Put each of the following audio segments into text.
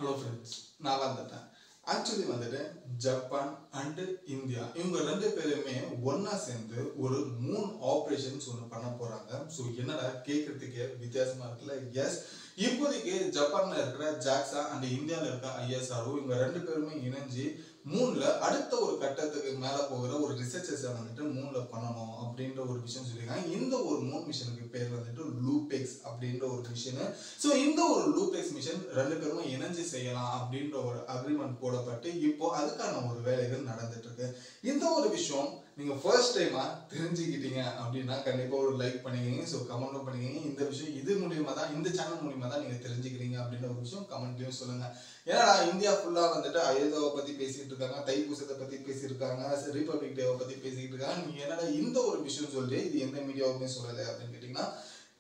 Hello friends, நான் வந்துட்டேன். Actually வந்துட்டு ஜப்பான் அண்ட் இந்தியா இவங்க ரெண்டு பேருமே ஒன்னா சேர்ந்து ஒரு மூன் ஆபரேஷன்ஸ் ஒன்று பண்ண போறாங்க. ஸோ என்னடா கேட்கறதுக்கே வித்தியாசமா இருக்குல்ல? எஸ், இப்போதைக்கு ஜப்பான்ல இருக்கிற ஜாக்ஸா அண்ட் இந்தியாவில் இருக்கிற ஐஎஸ்ஆர்ஓ இவங்க ரெண்டு பேருமே இணைஞ்சு மூன்ல அடுத்த ஒரு கட்டத்துக்கு மேல போகிற ஒரு ரிசர்ச்சர்ஸை வந்துட்டு மூன்ல பண்ணணும் அப்படின்ற ஒரு விஷயம் சொல்லியிருக்காங்க. இந்த ஒரு மூன் மிஷனுக்கு பேர் வந்துட்டு லூபெக்ஸ் அப்படின்ற ஒரு மிஷன். ஸோ இந்த ஒரு லூபெக்ஸ் மிஷன் ரெண்டு பேருமே இணைஞ்சு செய்யலாம் அப்படின்ற ஒரு அக்ரிமெண்ட் போடப்பட்டு இப்போ அதுக்கான ஒரு வேலைகள் நடந்துட்டு இருக்கு. இந்த ஒரு விஷயம் நீங்க ஃபர்ஸ்ட் டைமா தெரிஞ்சுக்கிட்டீங்க அப்படின்னா கண்டிப்பா ஒரு லைக் பண்ணிக்கங்க. ஸோ கமெண்ட் பண்ணிக்கங்க. இந்த விஷயம் இது மூலியமா தான், இந்த சேனல் மூலியமா தான் நீங்க தெரிஞ்சுக்கிறீங்க அப்படின்ற ஒரு விஷயம் கமெண்ட்லயும் சொல்லுங்க. ஏன்னா இந்தியா ஃபுல்லா வந்துட்டு அயோத்தாவை பத்தி பேசிட்டு இருக்காங்க, தைப்பூசத்தை பத்தி பேசியிருக்காங்க, ரிபப்ளிக் டேவை பத்தி பேசிட்டு இருக்காங்க. நீங்க என்னடா இந்த ஒரு விஷயம் சொல்லி இது எந்த மீடியாவுமே சொல்லலை அப்படின்னு கேட்டீங்கன்னா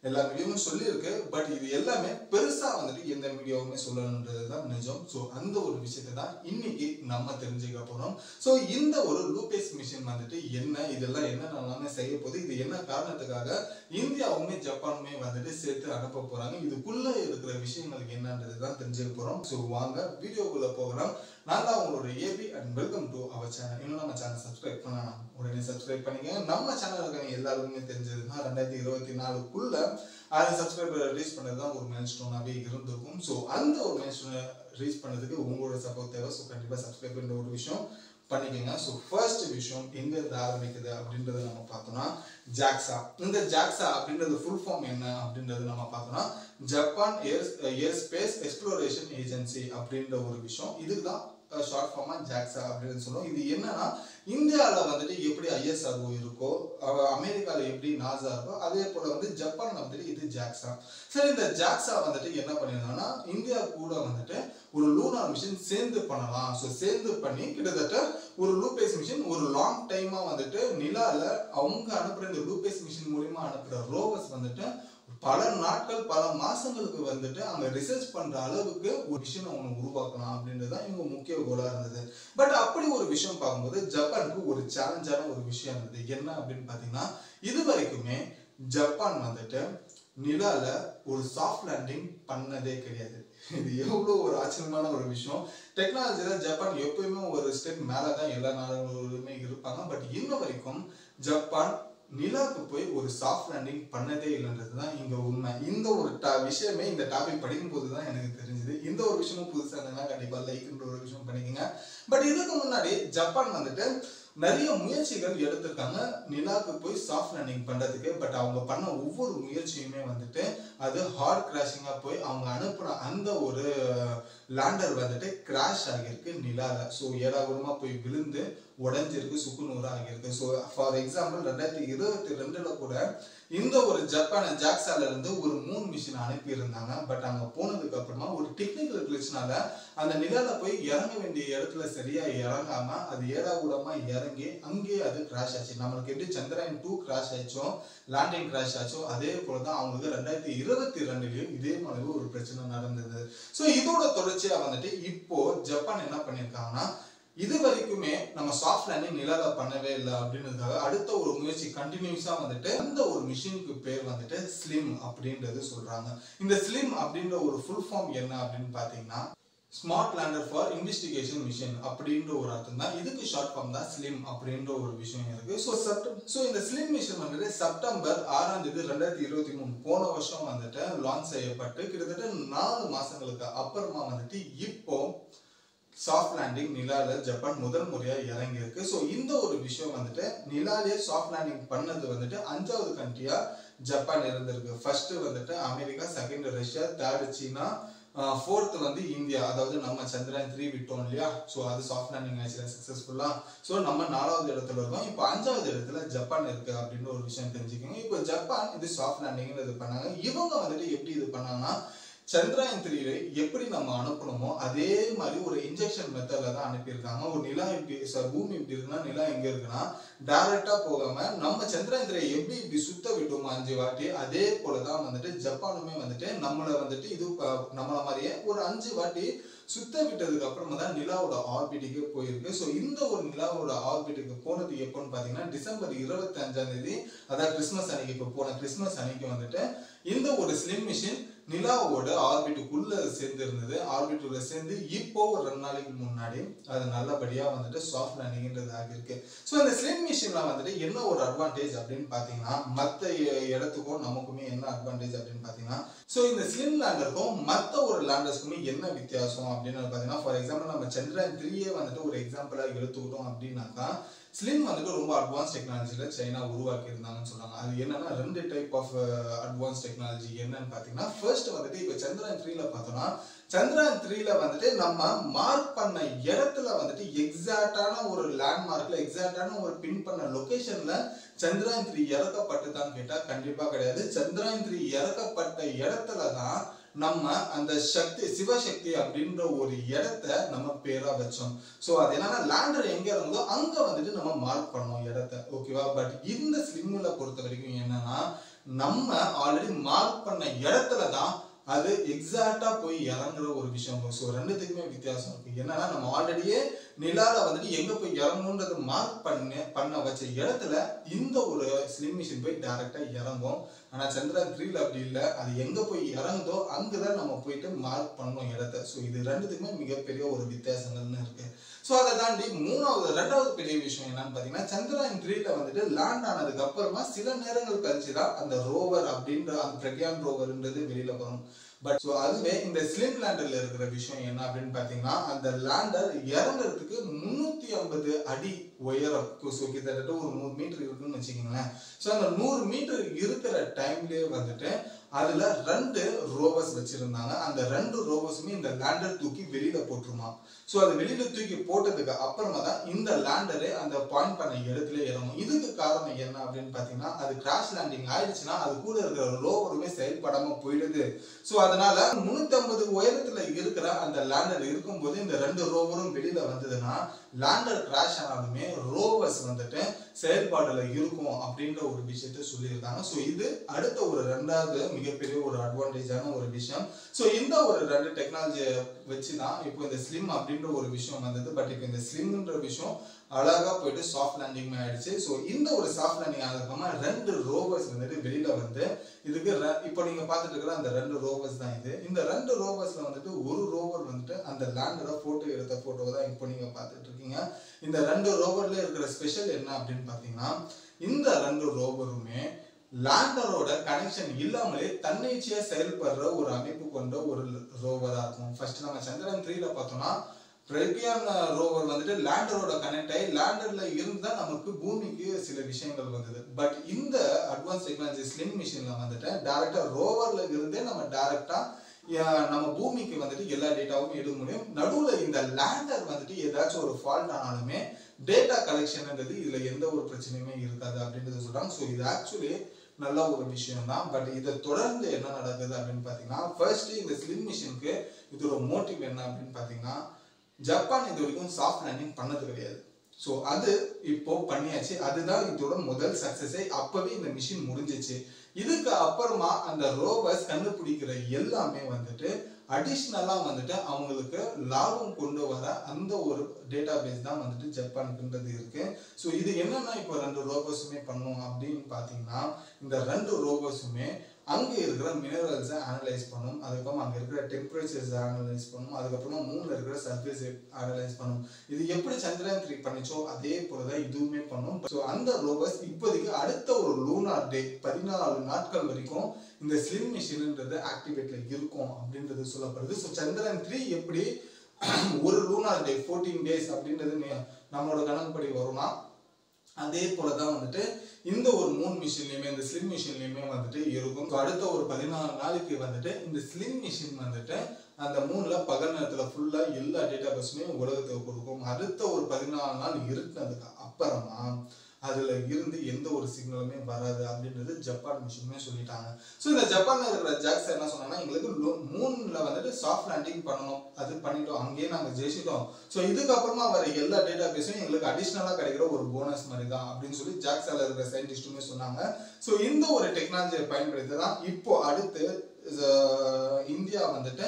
எல்லா மீடியாவும் சொல்லியிருக்கு. பட் இது எல்லாமே பெருசா வந்துட்டு எந்த மீடியாவுமே சொல்லணுன்றதுதான் நிஜம். ஸோ அந்த ஒரு விஷயத்தை தான் இன்னைக்கு நம்ம தெரிஞ்சுக்க போறோம். ஸோ இந்த ஒரு லூபெக்ஸ் மிஷன் வந்துட்டு என்ன, இதெல்லாம் என்னென்ன செய்ய போகுது, இது என்ன காரணத்துக்காக இந்தியாவுமே ஜப்பானுமே வந்துட்டு சேர்த்து அனுப்ப போறாங்க, இதுக்குள்ள இருக்கிற விஷயங்கள் என்னன்றது தான் தெரிஞ்சுக்க போறோம். ஸோ வாங்க வீடியோக்குள்ள போகலாம். நான் தான் உங்களோட AB and welcome to our channel. இன்னும் நம்ம சேனல் சப்ஸ்கிரைப் பண்ணலாம், உடனே சப்ஸ்கிரைப் பண்ணிக்க. நம்ம சேனல் இருக்க எல்லாருக்குமே தெரிஞ்சதுன்னா 2024க்குள்ள 1000 சப்ஸ்கிரைபர் ரீச் பண்ணதுதான் ஒரு மைல் ஸ்டோனாவே இருந்திருக்கும். ஸோ அந்த ஒரு மைல் ஸ்டோனை ரீச் பண்ணதுக்கு உங்களோட சப்போர்ட் தேவை. ஸோ கண்டிப்பா சப்ஸ்கிரைப் பண்ணுற ஒரு விஷயம் பண்ணிக்கோங்க. ஸோ ஃபர்ஸ்ட் விஷயம் எங்க இருந்து ஆரம்பிக்குது அப்படின்றத நம்ம பார்த்தோம்னா ஜாக்ஸா. இந்த ஜாக்ஸா அப்படின்றது ஃபுல் ஃபார்ம் என்ன அப்படின்றது நம்ம பார்த்தோம்னா ஜப்பான் ஏர் ஸ்பேஸ் எக்ஸ்ப்ளோரேஷன் ஏஜென்சி அப்படின்ற ஒரு விஷயம். இதுக்கு தான் ஷார்ட் ஃபார்மா ஜாக்ஸா அப்படின்னு சொல்லுவோம். இது என்னன்னா இந்தியாவில் வந்துட்டு எப்படி ஐஎஸ்ஆர்ஓ இருக்கோ, அமெரிக்காவில் எப்படி நாசா இருக்கோ, அதே போல வந்து ஜப்பான்ல வந்துட்டு இது ஜாக்ஸா. சரி, இந்த ஜாக்ஸா வந்துட்டு என்ன பண்ணிருந்தாங்கன்னா இந்தியா கூட வந்துட்டு ஒரு லூனார் மிஷன் சேர்ந்து பண்ணலாம். ஸோ சேர்ந்து பண்ணி கிட்டத்தட்ட ஒரு லூபெக்ஸ் மிஷன் ஒரு லாங் டைமா வந்துட்டு நிலால அவங்க அனுப்புற இந்த லூபெக்ஸ் மிஷன் மூலியமா அனுப்புற ரோவர்ஸ் வந்துட்டு பல நாட்கள் பல மாசங்களுக்கு வந்துட்டு அங்க ரிசர்ச் பண்ற அளவுக்கு ஒரு விஷயம் அவங்க உருவாக்கலாம் அப்படின்றதுதான் இவங்க முக்கிய கோலா இருந்தது. பட் அப்படி ஒரு விஷயம் பார்க்கும்போது ஜப்பானுக்கு ஒரு சேலஞ்சான ஒரு விஷயம் இருந்தது. என்ன அப்படின்னு பாத்தீங்கன்னா இது வரைக்குமே ஜப்பான் வந்துட்டு நிலால ஒரு சாஃப்ட் லேண்டிங் பண்ணதே கிடையாது. இது எவ்வளவு ஒரு ஆச்சரியமான ஒரு விஷயம். டெக்னாலஜில ஜப்பான் எப்பயுமே ஒரு ஸ்டெப் மேலதான் எல்லா நாடுகளுமே இருப்பாங்க. பட் இன்ன வரைக்கும் ஜப்பான் நிலாவுக்கு போய் ஒரு சாஃப்ட் லேண்டிங் பண்ணதே இல்லைன்றதுதான் இங்க உண்மை. இந்த ஒரு விஷயமே இந்த டாபிக் படிக்கும் போதுதான் எனக்கு தெரிஞ்சது. இந்த ஒரு விஷயமும் புதுசா இருந்ததுன்னா கண்டிப்பா லைக்ன்ற ஒரு விஷயம் பண்ணிக்கோங்க. பட் இதுக்கு முன்னாடி ஜப்பான் வந்துட்டு நிறைய முயற்சிகள் எடுத்திருக்காங்க நிலாவுக்கு போய் சாஃப்ட் லேண்டிங் பண்றதுக்கு. பட் அவங்க பண்ண ஒவ்வொரு முயற்சியுமே வந்துட்டு அது ஹார்ட் கிராஷிங்கா போய் அவங்க அனுப்புன அந்த ஒரு லேண்டர் வந்துட்டு கிராஷ் ஆகியிருக்கு நிலால. ஸோ ஏடாகுடமா போய் விழுந்து உடஞ்சிருக்கு, சுக்குநூறு ஆகியிருக்கு. ஸோ ஃபார் எக்ஸாம்பிள் 2022 கூட இந்த ஒரு ஜப்பான் ஜாக்ஸால இருந்து ஒரு மூன் மிஷின் அனுப்பி இருந்தாங்க. பட் அங்க போனதுக்கு அப்புறமா ஒரு டெக்னிக்கல் கிளிச்னால அந்த நிலால போய் இறங்க வேண்டிய இடத்துல சரியா இறங்காம அது ஏடாகுடமா இறங்கி அங்கேயே அது கிராஷ் ஆச்சு. நம்மளுக்கு எப்படி சந்திரயான் 2 கிராஷ் ஆச்சோ, லேண்டிங் கிராஷ் ஆச்சோ, அதே போலதான் அவங்களுக்கு 2022லயும் இதே மாதிரி ஒரு பிரச்சனை நடந்தது. ஸோ இதோட தொடர்ச்சியா வந்துட்டு இப்போ ஜப்பான் என்ன பண்ணிருக்காங்கன்னா இது வரைக்குமே நம்ம சாஃப்ட் லேண்டிங் நிலால பண்ணவே இல்லை அப்படின்றதுக்காக அடுத்த ஒரு முயற்சி கண்டினியூஸா வந்துட்டு அந்த ஒரு மிஷினுக்கு பேர் வந்துட்டு ஸ்லிம் அப்படின்றது சொல்றாங்க. இந்த ஸ்லிம் அப்படின்ற ஒரு ஃபுல் ஃபார்ம் என்ன அப்படின்னு பாத்தீங்கன்னா smart lander for investigation mission அப்படின்ற ஒரு அர்த்தம் தான். இதுக்கு ஷார்ட் ஃபார்ம் தான் ஸ்லிம் அப்படின்ற ஒரு விஷயம் இருக்கு. ஸோ இந்த ஸ்லிம் மிஷன் வந்துட்டு செப்டம்பர் 6 2023 போன வருஷம் வந்துட்டு லான்ச் செய்யப்பட்டு கிட்டத்தட்ட 4 மாசங்களுக்கு அப்புறமா வந்துட்டு இப்போ சாஃப்ட் லேண்டிங் நிலால ஜப்பான் முதல் முறையா இறங்கி இருக்கு. ஸோ இந்த ஒரு விஷயம் வந்துட்டு நிலாலே சாஃப்ட் லேண்டிங் பண்ணது வந்துட்டு 5வது கண்ட்ரியா ஜப்பான் இருந்திருக்கு. ஃபர்ஸ்ட் வந்துட்டு அமெரிக்கா, செகண்ட் ரஷ்யா, தேர்ட் சீனா, 4th வந்து இந்தியா. அதாவது நம்ம சந்திரயான் 3 விட்டோம் இல்லையா, ஸோ அது சாஃப்ட் லேண்டிங் ஆச்சு சக்சஸ்ஃபுல்லா. ஸோ நம்ம 4வது இடத்துல இருக்கோம். இப்போ 5வது இடத்துல ஜப்பான் இருக்கு அப்படின்னு ஒரு விஷயம் தெரிஞ்சுக்கோங்க. இப்போ ஜப்பான் இது சாஃப்ட் லேண்டிங் இது பண்ணாங்க. இவங்க வந்துட்டு எப்படி இது பண்ணாங்கன்னா சந்திரயான் 3 எப்படி நம்ம அனுப்பணுமோ அதே மாதிரி ஒரு இன்ஜெக்ஷன் மெத்தட்ல தான் அனுப்பியிருக்காங்க. ஒரு நிலா எப்படி பூமி எப்படி இருக்குன்னா நிலா எங்க இருக்குன்னா டைரக்டா போகாம நம்ம சந்திரயான் 3 எப்படி இப்படி சுத்த விட்டோமோ 5 வாட்டி அதே போலதான் வந்துட்டு ஜப்பானுமே வந்துட்டு நம்மள வந்துட்டு இது நம்மள மாதிரியே ஒரு 5 வாட்டி சுத்த விட்டதுக்கு அப்புறமா தான் நிலாவோட ஆர்பிட்டுக்கு போயிருக்கு. ஸோ இந்த ஒரு நிலாவோட ஆர்பிட்டுக்கு போனது எப்போன்னு பாத்தீங்கன்னா டிசம்பர் 25 அதாவது கிறிஸ்துமஸ் அன்னைக்கு, இப்போ போன கிறிஸ்துமஸ் அன்னைக்கு வந்துட்டு இந்த ஒரு ஸ்லிம் மிஷின் நிலாவோட ஆர்பிட்டுக்குள்ள சேர்ந்து இருந்தது. ஆர்பிட்டுக்குள்ள சேர்ந்து இப்போ ஒரு 2 நாளைக்கு முன்னாடி அது நல்லபடியா வந்துட்டு சாஃப்ட் லேண்டிங்ன்றது ஆகிருக்கு. ஸோ இந்த ஸ்லிம் மிஷின்ல வந்துட்டு என்ன ஒரு அட்வான்டேஜ் அப்படின்னு பாத்தீங்கன்னா, மற்ற இடத்துக்கும் நமக்குமே என்ன அட்வான்டேஜ் அப்படின்னு பாத்தீங்கன்னா, ஸோ இந்த ஸ்லிம் லேண்டருக்கும் மற்ற ஒரு லேண்டர்ஸ்க்குமே என்ன வித்தியாசம் அப்படின்னு பாத்தீங்கன்னா, ஃபார் எக்ஸாம்பிள் நம்ம சந்திரயான் 3 வந்துட்டு ஒரு எக்ஸாம்பிளா எடுத்துக்கிட்டோம் அப்படின்னாக்கா, ஸ்லிம் வந்துட்டு ரொம்ப அட்வான்ஸ் டெக்னாலஜில சைனா உருவாக்கி இருந்தாங்கன்னு சொல்றாங்க. அது என்னன்னா 2 டைப் ஆஃப் அட்வான்ஸ் டெக்னாலஜி என்னன்னு பாத்தீங்கன்னா, ஃபர்ஸ்ட் வந்துட்டு இப்ப சந்திரயான் 3ல பார்த்தோம்னா, சந்திரயான் 3ல வந்துட்டு நம்ம மார்க் பண்ண இடத்துல வந்துட்டு எக்ஸாக்டான ஒரு லேண்ட்மார்க்ல எக்ஸாக்டான ஒரு பின் பண்ண லொகேஷன்ல சந்திரயான் 3 இறக்கப்பட்டுதான்னு கேட்டா கண்டிப்பா கிடையாது. சந்திரயான் 3 இறக்கப்பட்ட இடத்துல தான் நம்ம அந்த சக்தி சிவசக்தி அப்படின்ற ஒரு இடத்த நம்ம பேரா வச்சோம். சோ அது என்னன்னா லேண்டர் எங்க இருந்தோ அங்க வந்துட்டு நம்ம மார்க் பண்ணோம் இடத்த. ஓகேவா? பட் இந்த ஸ்லிம்ல பொறுத்த வரைக்கும் என்னன்னா, நம்ம ஆல்ரெடி மார்க் பண்ண இடத்துல தான் அது எக்ஸாக்டா போய் இறங்குற ஒரு விஷயம். ஸோ ரெண்டுத்துக்குமே வித்தியாசம் இருக்கு. என்னன்னா நம்ம ஆல்ரெடியே நிலால வந்துட்டு எங்க போய் இறங்கணும்ன்றது மார்க் பண்ண வச்ச இடத்துல இந்த ஒரு ஸ்லிம் மிஷின் போய் டைரக்டா இறங்கும். ஆனா சந்திரயான் 3ல அப்படி இல்லை. அது எங்க போய் இறங்குதோ அங்கதான் நம்ம போயிட்டு மார்க் பண்ணோம் இடத்த. ஸோ இது ரெண்டுத்துக்குமே மிகப்பெரிய ஒரு வித்தியாசங்கள்னு இருக்கு. ஸோ அதை தாண்டி ரெண்டாவது பெரிய விஷயம் என்னன்னு பாத்தீங்கன்னா, சந்திரயான் 3ல வந்துட்டு லேண்ட் ஆனதுக்கு அப்புறமா சில நேரங்கள் கழிச்சுதான் அந்த ரோவர் அப்படின்ற அந்த பிரக்யான் ரோவர்ன்றது வெளியில வரும். பட் ஸோ அதுவே இந்த ஸ்லிம் லேண்டர்ல இருக்கிற விஷயம் என்ன அப்படின்னு பாத்தீங்கன்னா, அந்த லேண்டர் இறங்குறதுக்கு 350 அடி உயரம். ஸோ கிட்டத்தட்ட ஒரு 100 மீட்டர் இருக்குன்னு வச்சுக்கோங்களேன். ஸோ அந்த 100 மீட்டர் இருக்கிற டைம்லயே வந்துட்டு அதுல 2 ரோவர்ஸ் வச்சிருந்தாங்க. அந்த 2 ரோவர்ஸுமே இந்த லேண்டர் தூக்கி வெளியில போட்டுருமா. சோ அது வெளியில தூக்கி போட்டதுக்கு அப்புறமா தான் இந்த லேண்டரே அந்த பாயிண்ட் பண்ண இடத்துல இறங்கும். இதுக்கு காரணம் என்ன அப்படின்னு பாத்தீங்கன்னா, அது கிராஷ் லேண்டிங் ஆயிடுச்சுன்னா அது கூட இருக்கிற ரோவருமே செயல்படாம போயிடுது. சோ அதனால 350 உயரத்துல இருக்கிற அந்த லேண்டர் இருக்கும்போது இந்த 2 ரோவரும் வெளியில வந்ததுன்னா லேண்டர் கிராஷ் ஆனாலுமே ரோவர்ஸ் வந்துட்டு செயல்பாடுல இருக்கும் அப்படின்ற ஒரு விஷயத்த சொல்லியிருக்காங்க. சோ இது அடுத்த ஒரு 2வது மிகப்பெரிய ஒரு அட்வான்டேஜான ஒரு விஷயம். சோ இந்த ஒரு 2 டெக்னாலஜியை வச்சுதான் இப்போ இந்த ஸ்லிம் அப்படின்ற ஒரு விஷயம் வந்தது. பட் இப்போ இந்த ஸ்லிம்ன்ற விஷயம் அழகா போயிட்டு சாஃப்ட் லேண்டிங் ஆயிடுச்சு. சோ இந்த ஒரு சாஃப்ட் லேண்டிங் ஆனதுக்கப்புறமா 2 ரோவர்ஸ் வந்துட்டு வெளியில வந்து இதுக்கு இப்போ நீங்க பார்த்துட்டு இருக்கிற அந்த 2 ரோவர்ஸ் தான் இது. இந்த 2 ரோவர்ஸ்ல வந்துட்டு ஒரு ரோவர் வந்துட்டு அந்த லேண்டரை போட்டோ எடுத்த போட்டோ தான் இப்போ நீங்க பார்த்துட்டு இருக்கீங்க. இந்த 2 ரோவர்ல இருக்கிற ஸ்பெஷல் என்ன அப்படின்னு பாத்தீங்கன்னா, இந்த 2 ரோவருமே லேண்டரோட கனெக்ஷன் இல்லாமலே தன்னிச்சையா செயல்படுற ஒரு அமைப்பு கொண்ட ஒரு ரோவரா இருக்கும். ஃபர்ஸ்ட் நம்ம சந்திரயான் 3ல பார்த்தோம்னா பிரக்யான் ரோவர் வந்துட்டு லேண்டரோட கனெக்ட் ஆகி லேண்டர்ல இருந்து தான் நமக்கு பூமிக்கு சில விஷயங்கள் வந்தது. பட் இந்த அட்வான்ஸ் டெக்னாலஜி ஸ்லிம் மிஷின்ல வந்துட்டு டைரக்டா ரோவர்ல இருந்தே நம்ம டைரக்டா நம்ம பூமிக்கு வந்துட்டு எல்லா டேட்டாவும் எடுக்க முடியும். நடுவுல இந்த லேண்டர் வந்துட்டு ஏதாச்சும் ஒரு ஃபால்ட் ஆனாலுமே டேட்டா கலெக்ஷன்ன்றது இதுல எந்த ஒரு பிரச்சனையுமே இருக்காது அப்படின்றது சொல்றாங்க. ஸோ இது ஆக்சுவலி நல்ல ஒரு விஷயம் தான். பட் இதை தொடர்ந்து என்ன நடக்குது அப்படின்னு பாத்தீங்கன்னா, ஃபர்ஸ்ட் இந்த ஸ்லிம் மிஷினுக்கு இதோட மோட்டிவ் என்ன அப்படின்னு பாத்தீங்கன்னா, ஜப்பான் இது வரைக்கும் சாஃப்ட் லேண்டிங் பண்ணது கிடையாது. சோ அது இப்போ பண்ணியாச்சு. அதுதான் இதோட முதல் சக்சஸே. அப்பவே இந்த மிஷின் முடிஞ்சிச்சு. இதுக்கு அப்புறமா அந்த ரோவர்ஸ் கண்டுபிடிக்கிற எல்லாமே வந்துட்டு அடிஷ்னலா வந்துட்டு அவங்களுக்கு லாபம் கொண்டு வர அந்த ஒரு டேட்டா பேஸ் தான் வந்துட்டு ஜப்பானுக்குன்றது இருக்கு. ஸோ இது என்னன்னா இப்போ 2 ரோவர்ஸுமே பண்ணும் அப்படின்னு பாத்தீங்கன்னா, இந்த 2 ரோவர்ஸுமே அங்க இருக்கிற மினரல்ஸை அனலைஸ் பண்ணும். அதுக்கப்புறம் அங்க இருக்கிற டெம்பரேச்சர்ஸ் அனலைஸ் பண்ணும். அதுக்கப்புறமா மூணுல இருக்கிற சர்ஃபேஸ் அனலைஸ் பண்ணும். இது எப்படி சந்திரயான் 3 பண்ணிச்சோ அதே போலதான் இதுவுமே பண்ணும். ஸோ அந்த ரோவர்ஸ் இப்போதைக்கு அடுத்த ஒரு லூனார் டே 14 நாட்கள் வரைக்கும் இந்த ஸ்லிம் மிஷின்ன்றது ஆக்டிவேட்ல இருக்கும் அப்படின்றது சொல்லப்படுது. ஸோ சந்திரயான் 3 எப்படி ஒரு லூனார் டே 14 டேஸ் அப்படின்றது நம்மளோட கணக்குப்படி வரும்னா, அதே போலதான் வந்துட்டு இந்த ஒரு 3 மிஷின்லயுமே இந்த ஸ்லிம் மிஷின்லயுமே வந்துட்டு இருக்கும். அடுத்த ஒரு 14 நாளைக்கு வந்துட்டு இந்த ஸ்லிம் மிஷின் வந்துட்டு அந்த 3ல பகல் நேரத்துல ஃபுல்லா எல்லா டேட்டா பேஸுமே உலகத்துக்கு கொடுக்கும். அடுத்த ஒரு 14 நாள் இருந்ததுக்கு அப்புறமா அதுல இருந்து எந்த ஒரு சிக்னலுமே வராது அப்படின்றது ஜப்பான் மிஷினுமே சொல்லிட்டாங்க. ஸோ இந்த ஜப்பான்ல இருக்கிற ஜாக்ஸ் என்ன சொன்னாங்கன்னா, எங்களுக்கு 3ல வந்துட்டு சாஃப்ட் லேண்டிங் பண்ணணும். அது பண்ணிட்டோம், அங்கேயே நாங்க ஜெயிச்சிட்டோம். ஸோ இதுக்கப்புறமா வர எல்லா டேட்டா பேஸும் எங்களுக்கு அடிஷ்னலா கிடைக்கிற ஒரு போனஸ் மாதிரி தான் அப்படின்னு சொல்லி ஜாக்ஸால இருக்கிற சயின்டிஸ்டுமே சொன்னாங்க. ஸோ இந்த ஒரு டெக்னாலஜியை பயன்படுத்தி தான் இப்போ அடுத்து இந்தியா வந்துட்டு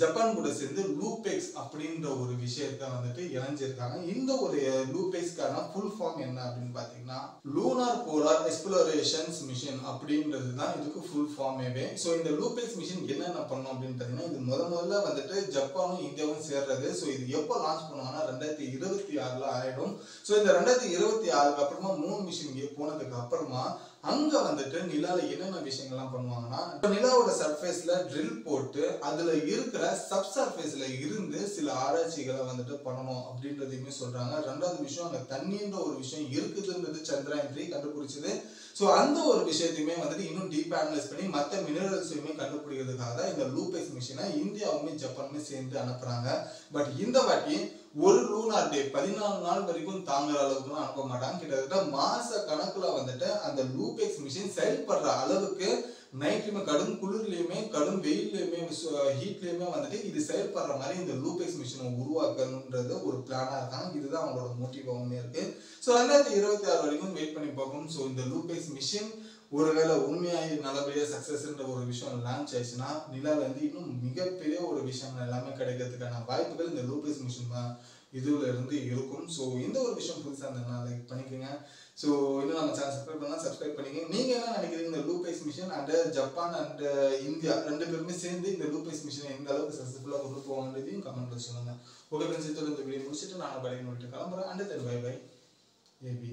ஜப்பான் கூட சேர்ந்து லூபெக்ஸ் அப்படின்ற ஒரு விஷயத்த வந்துட்டு இணைஞ்சிருக்காங்க. இந்த ஒரு லூபெக்ஸ்க்கான ஃபுல் ஃபார்ம் என்ன அப்படின்னு பாத்தீங்கன்னா லூனார் போலார் எக்ஸ்ப்ளோரேஷன்ஸ் மிஷன் அப்படின்றது தான் இதுக்கு ஃபுல் ஃபார்மேவே. ஸோ இந்த லூபெக்ஸ் மிஷன் என்னென்ன பண்ணும் அப்படின்னு பாத்தீங்கன்னா இது முதல்ல வந்துட்டு ஜப்பானும் இந்தியாவும் சேர்றது. ஸோ இது எப்போ லான்ச் பண்ணுவாங்கன்னா 2026 ஆயிடும். ஸோ இந்த 2026 அப்புறமா 3 மிஷன் போனதுக்கு அப்புறமா அங்க வந்துட்டு நிலால என்னென்ன விஷயங்கள்லாம் பண்ணுவாங்கன்னா நிலாவோட சர்ஃபேஸ்ல ட்ரில் போட்டு அதுல இருக்கிற சப் சர்ஃபேஸ்ல இருந்து சில ஆராய்ச்சிகளை வந்துட்டு பண்ணணும் அப்படின்றதையுமே சொல்றாங்க. ரெண்டாவது விஷயம் அங்க தண்ணின்ற ஒரு விஷயம் இருக்குதுன்றது சந்திரயான் 3 கண்டுபிடிச்சது. ஸோ அந்த ஒரு விஷயத்தையுமே வந்துட்டு இன்னும் டீப் அனலைஸ் பண்ணி மற்ற மினரல்ஸையுமே கண்டுபிடிக்கிறதுக்காக இந்த லூபெக்ஸ் மிஷனை இந்தியாவுமே ஜப்பானுமே சேர்ந்து அனுப்புறாங்க. பட் இந்த வாட்டி ஒரு லூனார் டே 14 நாள் வரைக்கும் தாங்குற அளவுக்கு அனுப்ப மாட்டாங்க. கிட்டத்தட்ட மாச கணக்குல வந்துட்டு அந்த லூபெக்ஸ் மிஷின் செயல்படுற அளவுக்கு நைட்லயுமே கடும் குளிர்லயுமே கடும் வெயிலையுமே ஹீட்லயுமே வந்துட்டு இது செயல்படுற மாதிரி இந்த லூபெக்ஸ் மிஷினை உருவாக்கணுன்றது ஒரு பிளானா இருக்காங்க. இதுதான் அவங்களோட மோட்டிவாவுமே இருக்கு. ஸோ 2026 வரைக்கும் வெயிட் பண்ணி பார்ப்போம். ஸோ இந்த லூபெக்ஸ் மிஷின் ஒருவேளை உண்மையாகி நல்லபடியாக சக்சஸ்ன்ற ஒரு விஷயம் லான்ச் ஆயிடுச்சுன்னா நிலால இருந்து இன்னும் மிகப்பெரிய ஒரு விஷயங்கள் எல்லாமே கிடைக்கிறதுக்கான வாய்ப்புகள் இந்த லூபெக்ஸ் மிஷின் இதுல இருந்து இருக்கும். ஸோ இந்த ஒரு விஷயம் புதுசாக இருந்ததுன்னா லைக் பண்ணிக்கோங்க. ஸோ இன்னும் நம்ம சேனல் சப்ஸ்கிரைப் பண்ணலாம், சப்ஸ்கிரைப் பண்ணிக்கோங்க. நீங்க என்ன நினைக்கிறீங்க இந்த LUPEX mission and Japan and India ரெண்டு பேருமே சேர்ந்து இந்த லூபெக்ஸ் மிஷனை எந்த அளவுக்கு சக்ஸஸ்ஃபுல்லாக கொண்டு போவாங்கன்றதையும் கமெண்ட்ல சொல்லுங்க. ஓகே ஃப்ரெண்ட்ஸ், இந்த வீடியோ முடிச்சுட்டு நான் கடைக்கு கிளம்புறேன். And then bye bye AB.